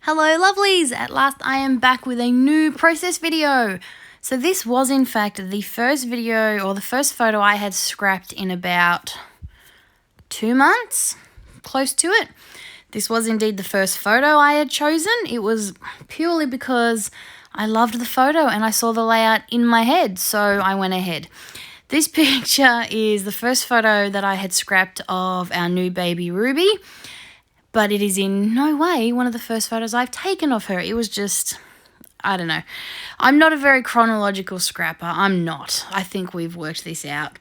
Hello lovelies! At last I am back with a new process video. So this was in fact the first video or the first photo I had scrapped in about 2 months, close to it. This was indeed the first photo I had chosen. It was purely because I loved the photo and I saw the layout in my head, so I went ahead. This picture is the first photo that I had scrapped of our new baby Ruby. But it is in no way one of the first photos I've taken of her. It was just, I don't know. I'm not a very chronological scrapper. I'm not. I think we've worked this out.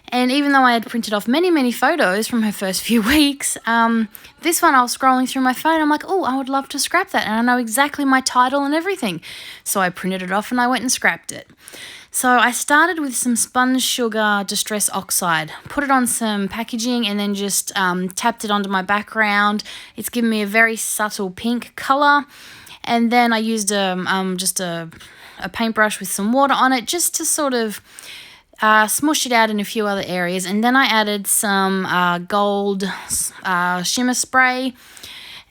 And even though I had printed off many photos from her first few weeks, this one I was scrolling through my phone. I'm like, oh, I would love to scrap that. And I know exactly my title and everything. So I printed it off and I went and scrapped it. So I started with some spun sugar distress oxide, put it on some packaging and then just tapped it onto my background. It's given me a very subtle pink colour. And then I used just a paintbrush with some water on it just to sort of smush it out in a few other areas. And then I added some gold shimmer spray.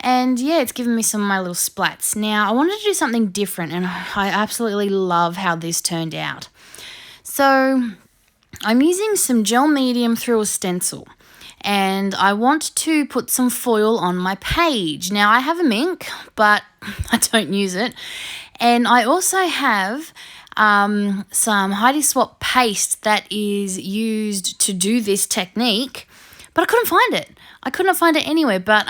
And yeah, it's given me some of my little splats. Now, I wanted to do something different and I absolutely love how this turned out. So, I'm using some gel medium through a stencil and I want to put some foil on my page. Now, I have a mink, but I don't use it. And I also have some Heidi Swap paste that is used to do this technique, but I couldn't find it. I could not find it anywhere, but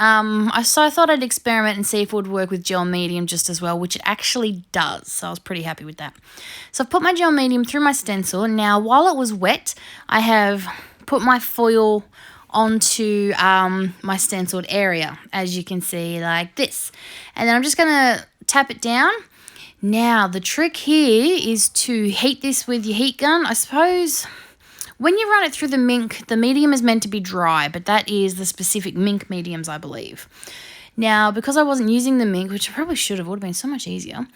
so I thought I'd experiment and see if it would work with gel medium just as well, which it actually does, so I was pretty happy with that. So I've put my gel medium through my stencil, and now while it was wet, I have put my foil onto my stenciled area, as you can see, like this. And then I'm just going to tap it down. Now, the trick here is to heat this with your heat gun. I suppose when you run it through the mink, the medium is meant to be dry, but that is the specific mink mediums, I believe. Now, because I wasn't using the mink, which I probably should have, would have been so much easier.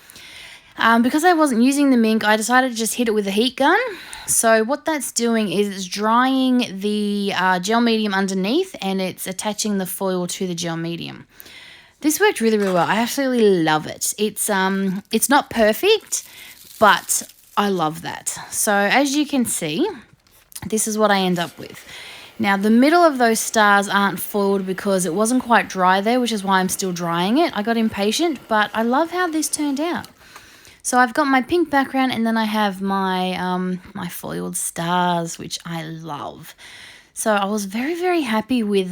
Because I wasn't using the mink, I decided to just hit it with a heat gun. So what that's doing is it's drying the gel medium underneath and it's attaching the foil to the gel medium. This worked really well. I absolutely love it. It's not perfect, but I love that. So as you can see, this is what I end up with. Now, the middle of those stars aren't foiled because it wasn't quite dry there, which is why I'm still drying it. I got impatient, but I love how this turned out. So I've got my pink background and then I have my my foiled stars, which I love. So I was very happy with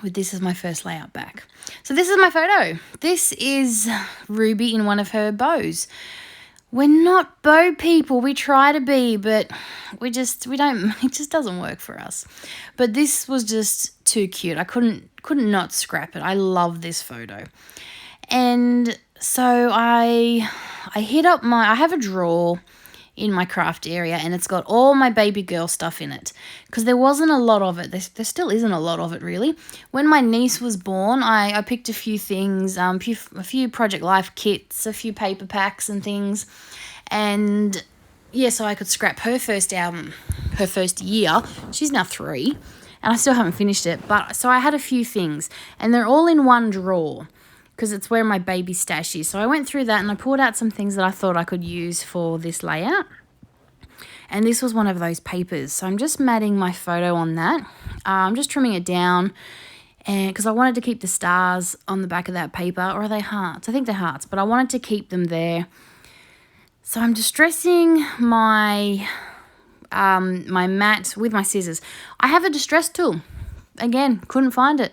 this as my first layout back. So this is my photo. This is Ruby in one of her bows. We're not bow people. We try to be, but we don't, it just doesn't work for us. But this was just too cute. I couldn't not scrap it. I love this photo. And so I hit up I have a drawer in my craft area and it's got all my baby girl stuff in it because there wasn't a lot of it. There still isn't a lot of it really. When my niece was born, I picked a few things, a few Project Life kits, a few paper packs and things. And yeah, so I could scrap her first album, her first year. She's now 3 and I still haven't finished it. But so I had a few things and they're all in one drawer because it's where my baby stash is. So I went through that and I pulled out some things that I thought I could use for this layout. And this was one of those papers. So I'm just matting my photo on that. I'm just trimming it down and because I wanted to keep the stars on the back of that paper. Or are they hearts? I think they're hearts, but I wanted to keep them there. So I'm distressing my my mat with my scissors. I have a distress tool. Again, couldn't find it.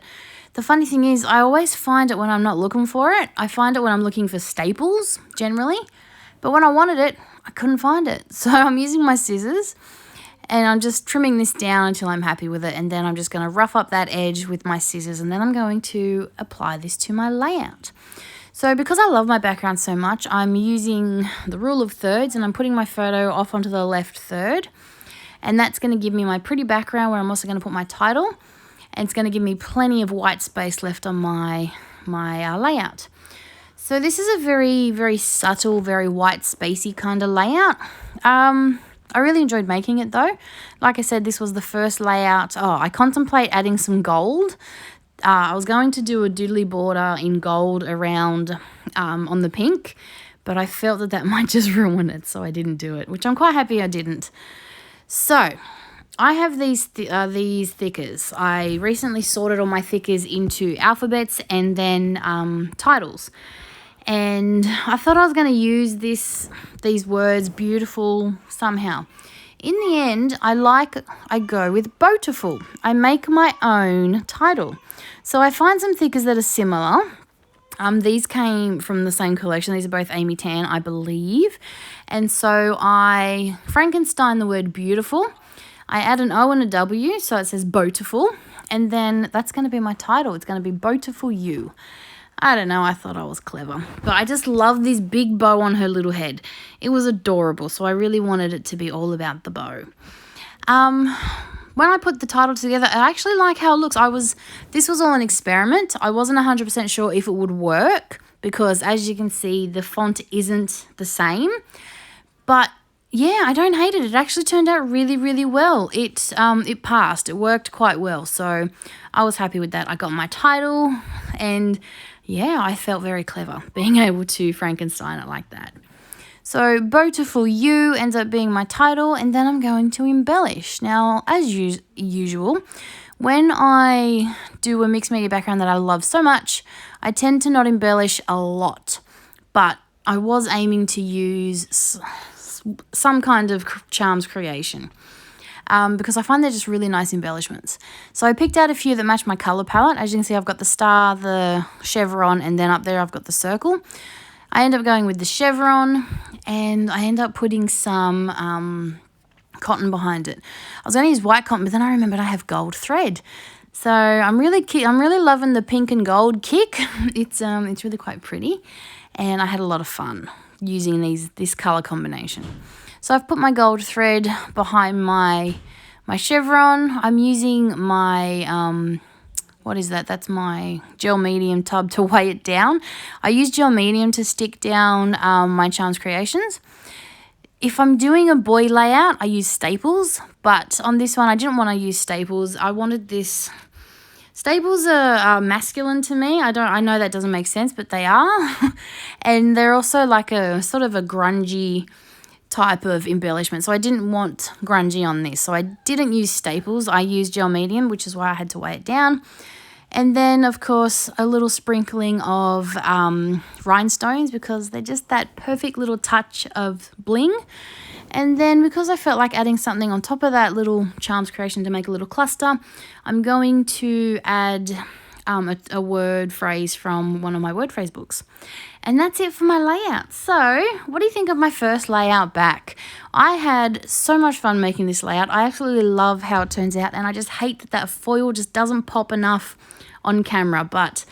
The funny thing is, I always find it when I'm not looking for it. I find it when I'm looking for staples, generally. But when I wanted it, I couldn't find it. So I'm using my scissors, and I'm just trimming this down until I'm happy with it. And then I'm just going to rough up that edge with my scissors, and then I'm going to apply this to my layout. So because I love my background so much, I'm using the rule of thirds, and I'm putting my photo off onto the left third. And that's going to give me my pretty background where I'm also going to put my title. And it's going to give me plenty of white space left on my layout. So this is a very subtle, very white spacey kind of layout. I really enjoyed making it though. Like I said, this was the first layout. Oh, I contemplate adding some gold I was going to do a doodly border in gold around on the pink, but I felt that might just ruin it, so I didn't do it, which I'm quite happy I didn't. So I have these thickers. I recently sorted all my thickers into alphabets and then titles. And I thought I was going to use these words beautiful somehow. In the end, I go with beautiful. I make my own title. So I find some thickers that are similar. These came from the same collection. These are both Amy Tan, I believe. And so I Frankenstein the word beautiful. I add an O and a W, so it says beautiful. And then that's going to be my title. It's going to be Beautiful You. I don't know, I thought I was clever. But I just love this big bow on her little head. It was adorable, so I really wanted it to be all about the bow. When I put the title together, I actually like how it looks. This was all an experiment. I wasn't 100% sure if it would work because, as you can see, the font isn't the same. But yeah, I don't hate it. It actually turned out really, really well. It passed. It worked quite well. So I was happy with that. I got my title and yeah, I felt very clever being able to Frankenstein it like that. So Beautiful You ends up being my title, and then I'm going to embellish. Now, as usual, when I do a mixed media background that I love so much, I tend to not embellish a lot. But I was aiming to use some kind of charms creation. Because I find they're just really nice embellishments. So I picked out a few that match my colour palette. As you can see, I've got the star, the chevron, and then up there I've got the circle. I end up going with the chevron, and I end up putting some cotton behind it. I was going to use white cotton, but then I remembered I have gold thread. So I'm really loving the pink and gold kick. It's really quite pretty, and I had a lot of fun using this colour combination. So I've put my gold thread behind my chevron. I'm using my, what is that? That's my gel medium tub to weigh it down. I use gel medium to stick down my Charms Creations. If I'm doing a boy layout, I use staples. But on this one, I didn't want to use staples. I wanted this. Staples are masculine to me. I know that doesn't make sense, but they are. And they're also like a sort of a grungy type of embellishment, so I didn't want grungy on this, so I didn't use staples. I used gel medium, which is why I had to weigh it down. And then of course a little sprinkling of rhinestones, because they're just that perfect little touch of bling. And then because I felt like adding something on top of that little Charms creation to make a little cluster, I'm going to add a word phrase from one of my word phrase books. And that's it for my layout. So what do you think of my first layout back? I had so much fun making this layout. I absolutely love how it turns out, and I just hate that foil just doesn't pop enough on camera, but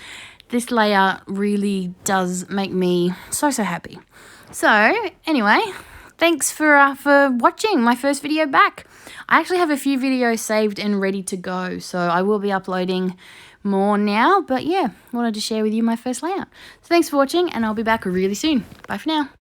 this layout really does make me so happy. So anyway, thanks for watching my first video back. I actually have a few videos saved and ready to go, so I will be uploading more now. But yeah, wanted to share with you my first layout. So thanks for watching, and I'll be back really soon. Bye for now.